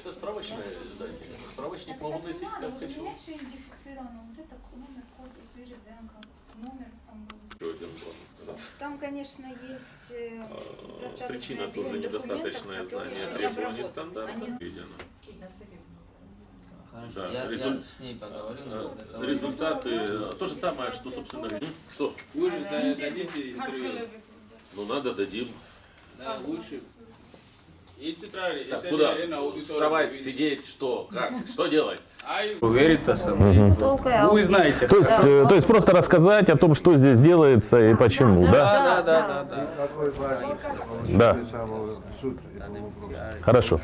это справочное издание. Справочник могу носить как хочу. У меня все идентифицировано. Вот это номер, код, свежий ДНК. Номер там был. Там, конечно, есть достаточно... Причина тоже недостаточное знание требований стандарта. Хорошо, Да, я с ней поговорю. Результаты, то же самое, что, собственно, что? Вы же дадите интервью. Ну, надо, дадим. Да, лучше. Так, куда? Вставать, сидеть, что? Как? Что делать? Вы знаете. То есть просто рассказать о том, что здесь делается и почему, да? Да. Да. Хорошо.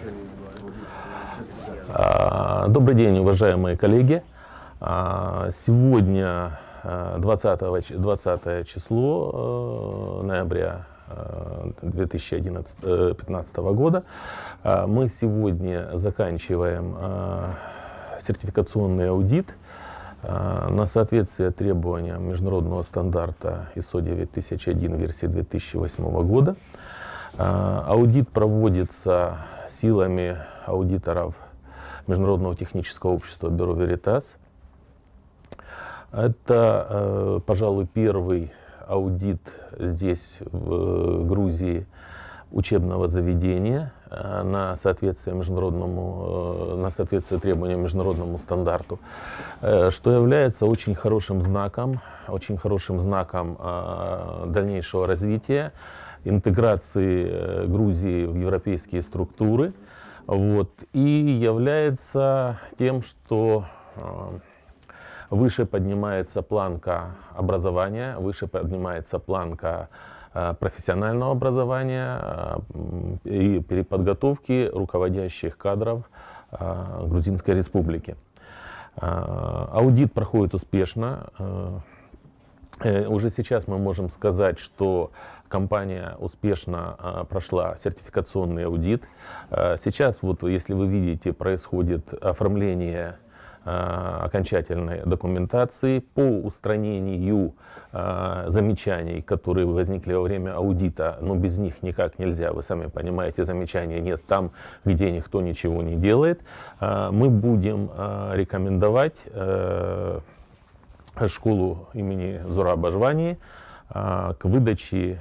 Добрый день, уважаемые коллеги. Сегодня 20 число ноября 2015 года. Мы сегодня заканчиваем сертификационный аудит на соответствие требованиям международного стандарта ISO 9001 версии 2008 года. Аудит проводится силами аудиторов Международного технического общества Бюро Veritas. Это, пожалуй, первый аудит здесь, в Грузии, учебного заведения на соответствие требованиям международному стандарту, что является очень хорошим знаком дальнейшего развития, интеграции Грузии в европейские структуры, и является тем, что выше поднимается планка образования, выше поднимается планка профессионального образования и переподготовки руководящих кадров Грузинской Республики. Аудит проходит успешно. Уже сейчас мы можем сказать, что компания успешно прошла сертификационный аудит. Сейчас, если вы видите, происходит оформление окончательной документации по устранению замечаний, которые возникли во время аудита, но без них никак нельзя, вы сами понимаете, замечаний нет там, где никто ничего не делает. Мы будем рекомендовать школу имени Зураба Жвании к выдаче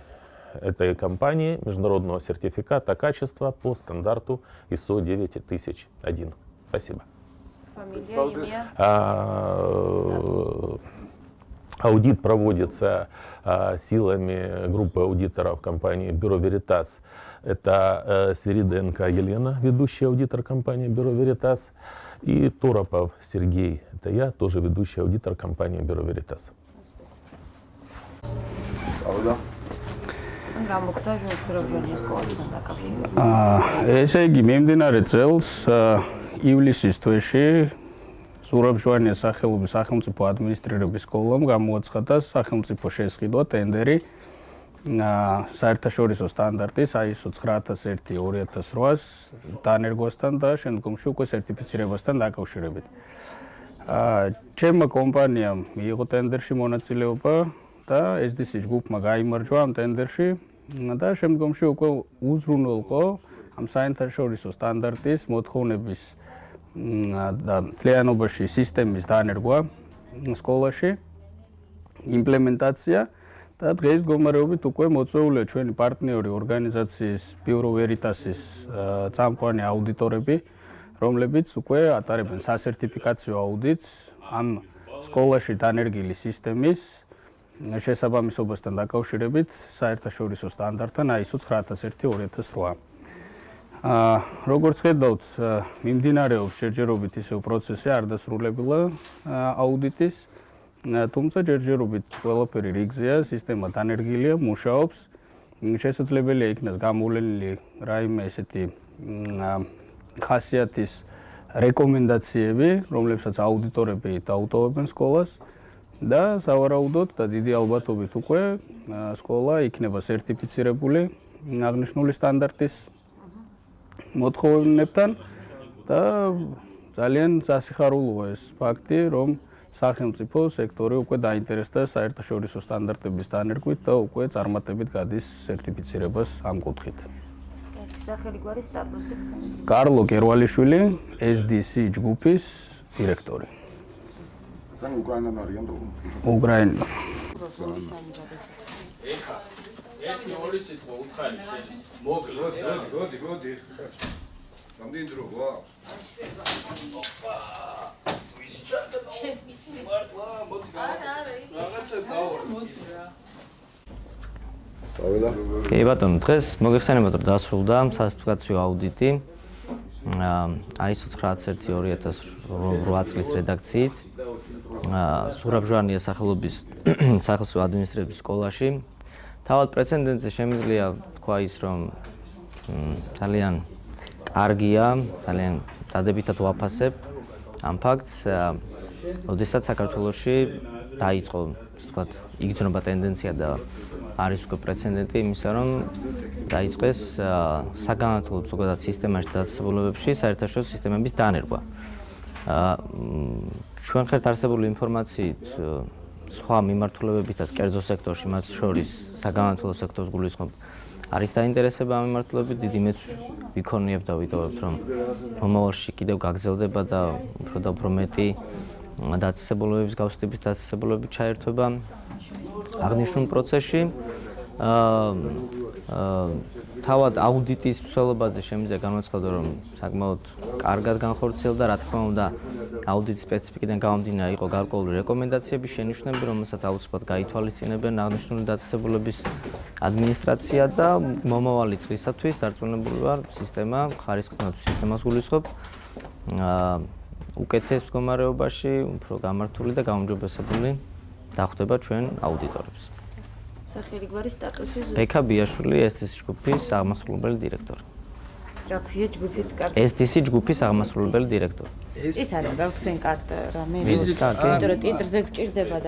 этой компании международного сертификата качества по стандарту ISO 9001. Спасибо. Аудит проводится силами группы аудиторов компании Бюро Veritas. Это Свириденко Елена, ведущий аудитор компании Бюро Veritas, и Торопов Сергей, это я, тоже ведущий аудитор компании Бюро Veritas. ესე იგი, მიმდინარე წელს ივლისის თვეში ზურაბ-ჟვანიას სახელობის სახელმწიფო ადმინისტრირების სკოლამ გამოაცხადა სახელმწიფო შესყიდვა ტენდერი საერთაშორისო სტანდარტის ISO 9001-2008 დანერგვასთან და შემდგომში უკვე სერტიფიცირებასთან დაკავშირებით. ჩემმა კომპანიამ მიიღო ტენდერში მონაწილეობა და SDC ჯგუფმა გაიმარჯვა ამ ტენდერში და შემდგომში უკვე უზრუნველყო ამ საერთაშორისო სტანდარტის მოთხოვნების და მთლიანობაში სისტემის დანერგვა სკოლაში, იმპლემენტაცია და დღეს მდგომარეობით უკვე მოწვეულია ჩვენი პარტნიორი ორგანიზაციის Bureau Veritas-ის წამყვანი აუდიტორები, რომლებიც უკვე ატარებენ სასერტიფიკაციო აუდიტს ამ სკოლაში დანერგილი სისტემის შესაბამისობასთან დაკავშირებით საერთაშორისო სტანდარტთან ISO 9001-2008. როგორც ხედავთ, მიმდინარეობს შეჯერობით ისევ პროცესი არ დასრულებულა აუდიტის, თუმცა ჯერჯერობით ყველაფერი რიგზეა, სისტემა დანერგილია, მუშაობს. შესაძლებელია იქნას გამოვლენილი რაიმე ესეთი ხასიათის რეკომენდაციები, რომლებსაც აუდიტორები დაუტოვებენ სკოლას და სავარაუდოდ და დიდი ალბათობით უკვე სკოლა იქნება სერტიფიცირებული აღნიშნული სტანდარტის მოთხოვნებთან და ძალიან სასიხარულოა ეს ფაქტი, რომ სახელმწიფო სექტორი უკვე დაინტერესდა საერთაშორისო სტანდარტების დანერგვით და უკვე წარმატებით გადის სერტიფიცირებას ამ კუთხით. სახელი გვარი სტატუსი კარლო კერვალიშვილი, SDC ჯგუფის დირექტორი. სან უკრაინიდან არიან თუ? უკრაინა. ერთი ორი სიტყვა უთხარი შენის. მოკლედ. გოდი. რამდენი დრო გვაქვს? კი ბატონო, დღეს მოგეხსენებათ, რომ დასრულდა სასტიკაციო აუდიტი ISO 9001/2008 წლის რედაქციით სურაბჟანია სახელობის სახელმწიფო ადმინისტრების სკოლაში. თავად პრეცედენტზე შემიძლია თქვა ის, რომ ძალიან კარგია, ძალიან დადებითად ვაფასებ ამ ფაქტს, როდესაც საქართველოში დაიწყო, ასე ვთქვათ, იგრძნობა ტენდენცია და არის უკვე პრეცედენტი იმისა, რომ დაიწყეს საგანმანათლებლო ზოგადად სისტემაში დაწესებულებებში საერთაშორისო სისტემების დანერგვა. ჩვენ ხერთ არსებული ინფორმაციით სხვა მიმართულებებითაც კერძო სექტორში, მათ შორის საგანმანათლებლო სექტორს გულისხმობ, არის დაინტერესება ამ მიმართულებით, დიდი მეც ვიქონიებ და ვიტოვებთ, რომ მომავალში კიდევ გაგრძელდება და უფრო მეტი დაწესებულებების გავსტების დაწესებულებები ჩაერთვება აღნიშნულ პროცესში. თავად აუდიტის მსვლელობაზე შემიძლია განვაცხადო, რომ საკმაოდ კარგად განხორციელდა, რა თქმა უნდა, აუდიტის სპეციფიკიდან გამომდინარე იყო გარკვეული რეკომენდაციები, შენიშვნები, რომელსაც აუცილებლად გაითვალისწინებენ აღნიშნული დაწესებულების ადმინისტრაცია და მომავალი წლისათვის დარწმუნებული ვარ, სისტემა ხარისხსნათვის სისტემას გულისხმობ უკეთეს მდგომარეობაში, უფრო გამართული და გაუმჯობესებული დახვდება ჩვენ აუდიტორებს. სახელი გვარი სტატუსი ბექა ბიაშვილი, SDC ჯგუფის აღმასრულებელი დირექტორი. რა ქვია ჯგუფით კარგი? SDC ჯგუფის აღმასრულებელი დირექტორი. ეს არის გავხსენ კარტ რამე. ვიზიტ კარტი? იმიტომ რომ ტიტრზე გვჭირდება და